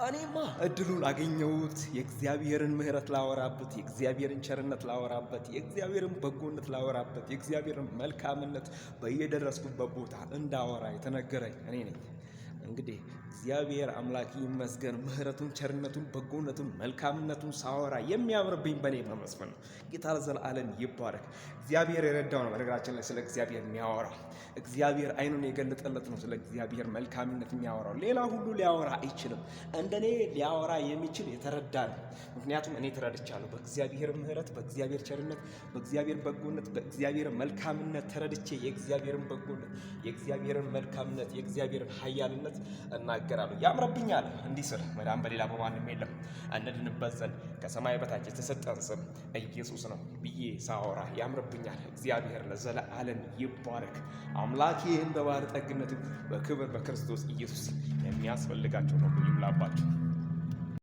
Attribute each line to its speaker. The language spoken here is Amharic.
Speaker 1: እኔማ እድሉን አገኘሁት የእግዚአብሔርን ምሕረት ላወራበት፣ የእግዚአብሔርን ቸርነት ላወራበት፣ የእግዚአብሔርን በጎነት ላወራበት፣ የእግዚአብሔርን መልካምነት በየደረስኩበት ቦታ እንዳወራ የተነገረኝ እኔ ነኝ። እንግዲህ እግዚአብሔር አምላክ ይመስገን። ምሕረቱን፣ ቸርነቱን፣ በጎነቱን፣ መልካምነቱን ሳወራ የሚያምርብኝ በእኔ መመስፈን ነው። ጌታ ለዘላለም ይባረክ። እግዚአብሔር የረዳው ነው በነገራችን ላይ ስለ እግዚአብሔር የሚያወራው። እግዚአብሔር ዓይኑን የገለጠለት ነው ስለ እግዚአብሔር መልካምነት የሚያወራው። ሌላ ሁሉ ሊያወራ አይችልም። እንደኔ ሊያወራ የሚችል የተረዳ ነው። ምክንያቱም እኔ ተረድቻለሁ። በእግዚአብሔር ምሕረት፣ በእግዚአብሔር ቸርነት፣ በእግዚአብሔር በጎነት፣ በእግዚአብሔር መልካምነት ተረድቼ የእግዚአብሔርን በጎነት፣ የእግዚአብሔርን መልካምነት፣ የእግዚአብሔርን ኃያልነት እናገራለሁ። ያምረብኛል እንዲህ ስል መዳን በሌላ በማንም የለም። እንድንበት ዘንድ ከሰማይ በታች የተሰጠን ስም ኢየሱስ ነው ብዬ ሳወራ ያምርብኛል። እግዚአብሔር ለዘለዓለም ይባረክ። አምላኬ እንደ ባለጠግነቱ በክብር በክርስቶስ ኢየሱስ የሚያስፈልጋቸው ነው ይምላባቸው።